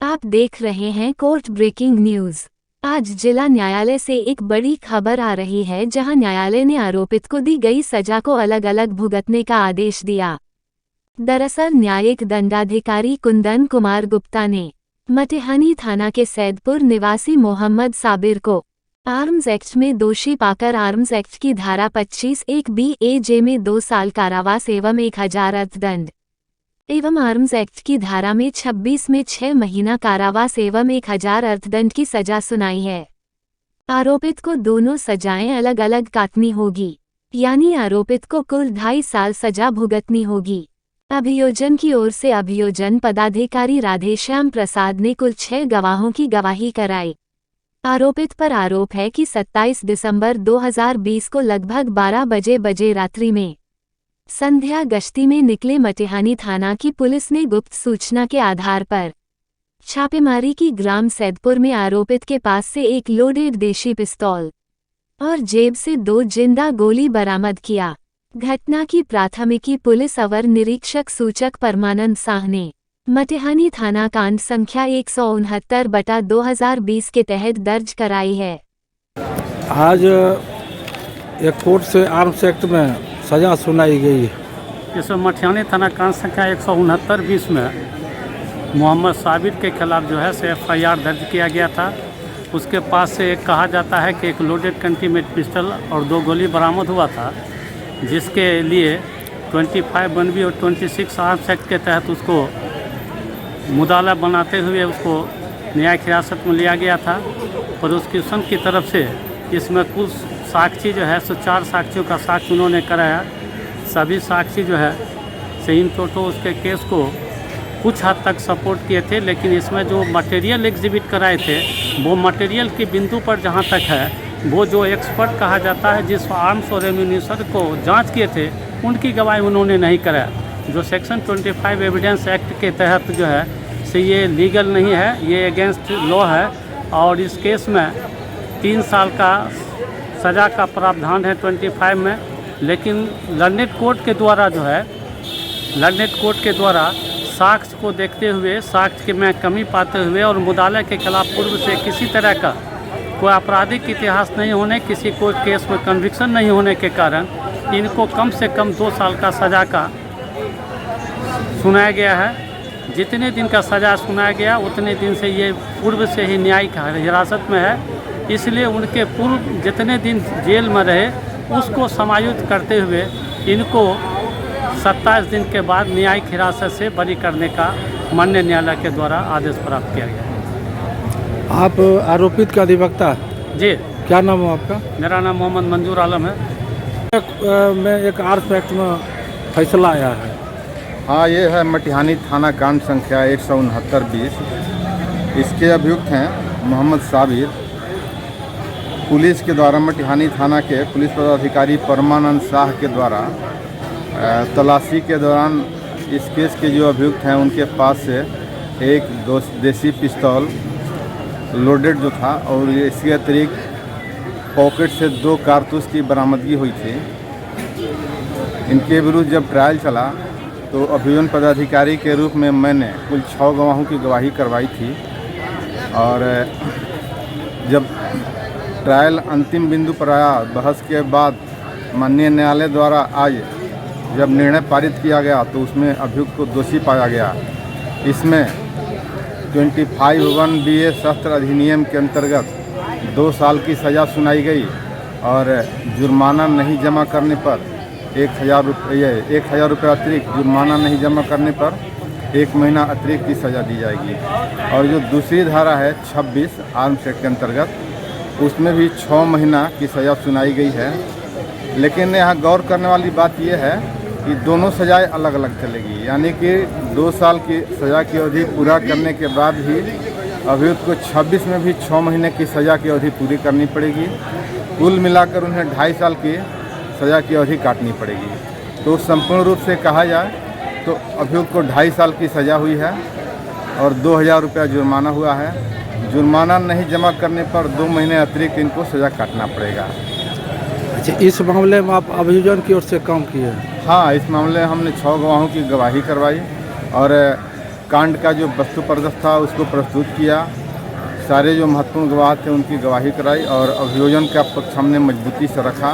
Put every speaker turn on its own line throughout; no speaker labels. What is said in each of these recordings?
आप देख रहे हैं कोर्ट ब्रेकिंग न्यूज। आज जिला न्यायालय से एक बड़ी खबर आ रही है, जहां न्यायालय ने आरोपित को दी गई सजा को अलग अलग भुगतने का आदेश दिया। दरअसल न्यायिक दंडाधिकारी कुंदन कुमार गुप्ता ने मटिहानी थाना के सैदपुर निवासी मोहम्मद साबिर को आर्म्स एक्ट में दोषी पाकर आर्म्स एक्ट की धारा 25(1) BAJ में 2 साल कारावास एवं 1000 अर्थदंड एवं आर्म्स एक्ट की धारा में 26 में 6 महीना कारावास एवं 1000 अर्थदंड की सजा सुनाई है। आरोपित को दोनों सजाएं अलग अलग काटनी होगी, यानी आरोपित को कुल 2.5 साल सजा भुगतनी होगी। अभियोजन की ओर से अभियोजन पदाधिकारी राधेश्याम प्रसाद ने कुल 6 गवाहों की गवाही कराई। आरोपित पर आरोप है कि 27 दिसंबर 2020 को लगभग 12 बजे रात्रि में संध्या गश्ती में निकले मटिहानी थाना की पुलिस ने गुप्त सूचना के आधार पर छापेमारी की। ग्राम सैदपुर में आरोपित के पास से एक लोडेड देशी पिस्तौल और जेब से 2 जिंदा गोली बरामद किया। घटना की प्राथमिकी पुलिस अवर निरीक्षक सूचक परमानंद साह ने मटिहानी थाना कांड संख्या 169/2020 के तहत दर्ज कराई है।
आज एक कोर्ट से आर्म्स एक्ट में सजा सुनाई गई।
इसमें मटिहानी थाना कांड संख्या 169/20 में मोहम्मद साबिर के खिलाफ जो है से FIR दर्ज किया गया था। उसके पास से एक कहा जाता है कि एक लोडेड कंटीमेट पिस्टल और 2 गोली बरामद हुआ था, जिसके लिए 25(1) और 26 आर्म्स एक्ट के तहत उसको मुदाला बनाते हुए उसको न्यायिक हिरासत में लिया गया था। प्रोसिक्यूशन की तरफ से इसमें कुल साक्षी जो है सो 4 साक्षियों का साक्ष्य उन्होंने कराया। सभी साक्षी जो है से इन टोटो उसके केस को कुछ हद तक सपोर्ट किए थे, लेकिन इसमें जो मटेरियल एग्जिबिट कराए थे वो मटेरियल के बिंदु पर जहाँ तक है, वो जो एक्सपर्ट कहा जाता है जिस आर्म्स और एम्यूनिशन को जांच किए थे, उनकी गवाही उन्होंने नहीं कराया। जो सेक्शन 25 एविडेंस एक्ट के तहत जो है से ये लीगल नहीं है, ये अगेंस्ट लॉ है। और इस केस में 3 साल का सज़ा का प्रावधान है 25 में, लेकिन लर्नेड कोर्ट के द्वारा जो है साक्ष्य को देखते हुए, साक्ष्य में कमी पाते हुए और मुदाले के खिलाफ पूर्व से किसी तरह का कोई आपराधिक इतिहास नहीं होने, किसी को केस में कन्विक्शन नहीं होने के कारण इनको कम से कम 2 साल का सज़ा का सुनाया गया है। जितने दिन का सज़ा सुनाया गया उतने दिन से ये पूर्व से ही न्यायिक हिरासत में है, इसलिए उनके पूर्व जितने दिन जेल में रहे उसको समायोजित करते हुए इनको 27 दिन के बाद न्यायिक हिरासत से बरी करने का माननीय न्यायालय के द्वारा आदेश प्राप्त किया गया।
आप आरोपित का अधिवक्ता?
जी।
क्या नाम है आपका?
मेरा नाम मोहम्मद मंजूर आलम है।
में एक आर्म्स एक्ट में फैसला आया है।
हाँ, ये है मटिहानी थाना कांड संख्या 169/20। इसके अभियुक्त हैं मोहम्मद साबिर। पुलिस के द्वारा मटिहानी थाना के पुलिस पदाधिकारी परमानंद साह के द्वारा तलाशी के दौरान इस केस के जो अभियुक्त हैं उनके पास से एक देसी पिस्तौल लोडेड जो था और इसके अतिरिक्त पॉकेट से 2 कारतूस की बरामदगी हुई थी। इनके विरुद्ध जब ट्रायल चला तो अभियोजन पदाधिकारी के रूप में मैंने कुल 6 गवाहों की गवाही करवाई थी। और जब ट्रायल अंतिम बिंदु पर आया, बहस के बाद माननीय न्यायालय द्वारा आज जब निर्णय पारित किया गया तो उसमें अभियुक्त को दोषी पाया गया। इसमें 25(1) BA शस्त्र अधिनियम के अंतर्गत 2 साल की सज़ा सुनाई गई और जुर्माना नहीं जमा करने पर 1000 रुपये अतिरिक्त जुर्माना नहीं जमा करने पर 1 महीना अतिरिक्त की सज़ा दी जाएगी। और जो दूसरी धारा है 26 आर्म्स एक्ट के अंतर्गत, उसमें भी 6 महीना की सज़ा सुनाई गई है। लेकिन यहाँ गौर करने वाली बात यह है कि दोनों सज़ाएँ अलग अलग चलेगी, यानी कि 2 साल की सज़ा की अवधि पूरा करने के बाद भी अभियुक्त को 26 में भी 6 महीने की सज़ा की अवधि पूरी करनी पड़ेगी। कुल मिलाकर उन्हें 2.5 साल की सज़ा की अवधि काटनी पड़ेगी। तो संपूर्ण रूप से कहा जाए तो अभियुक्त को 2.5 साल की सज़ा हुई है और 2000 रुपया जुर्माना हुआ है। जुर्माना नहीं जमा करने पर 2 महीने अतिरिक्त इनको सज़ा काटना पड़ेगा।
अच्छा, इस मामले में आप अभियोजन की ओर से काम किए?
हाँ, इस मामले में हमने 6 गवाहों की गवाही करवाई और कांड का जो वस्तु प्रदर्शन था उसको प्रस्तुत किया, सारे जो महत्वपूर्ण गवाह थे उनकी गवाही कराई और अभियोजन का पक्ष हमने मजबूती से रखा।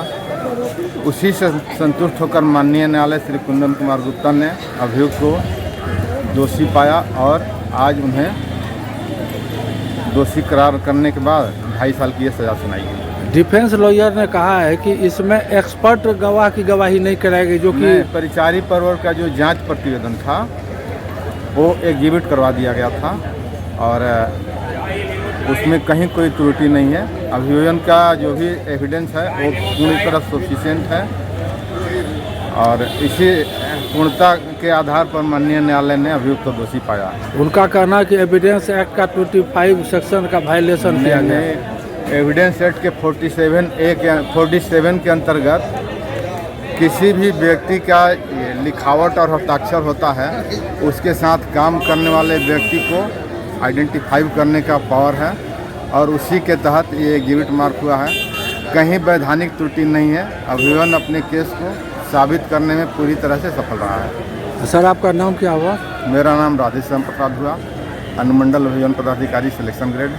उसी से संतुष्ट होकर माननीय न्यायालय श्री कुंदन कुमार गुप्ता ने अभियुक्त को दोषी पाया और आज उन्हें दोषी करार करने के बाद 2.5 साल की ये सज़ा सुनाई गई।
डिफेंस लॉयर ने कहा है कि इसमें एक्सपर्ट गवाह की गवाही नहीं कराएगी, जो कि
परिचारी पर्वर का जो जांच प्रतिवेदन था वो एग्जिबिट करवा दिया गया था और उसमें कहीं कोई त्रुटि नहीं है। अभियोजन का जो भी एविडेंस है वो पूरी तरह सफिशिएंट है और इसी पूर्णता के आधार पर माननीय न्यायालय ने अभियुक्त को दोषी पाया।
उनका कहना है कि एविडेंस एक्ट का 25 सेक्शन का वायलेशन किया गया है।
एविडेंस एक्ट के 47 के अंतर्गत किसी भी व्यक्ति का लिखावट और हस्ताक्षर होता है, उसके साथ काम करने वाले व्यक्ति को आइडेंटिफाई करने का पावर है और उसी के तहत ये एग्जिबिट मार्क हुआ है। कहीं वैधानिक त्रुटि नहीं है। अभियोजन अपने केस को साबित करने में पूरी तरह से सफल रहा है।
सर, आपका नाम क्या हुआ?
मेरा नाम राधेश्याम प्रसाद हुआ, अनुमंडल अभियोजन पदाधिकारी सिलेक्शन ग्रेड।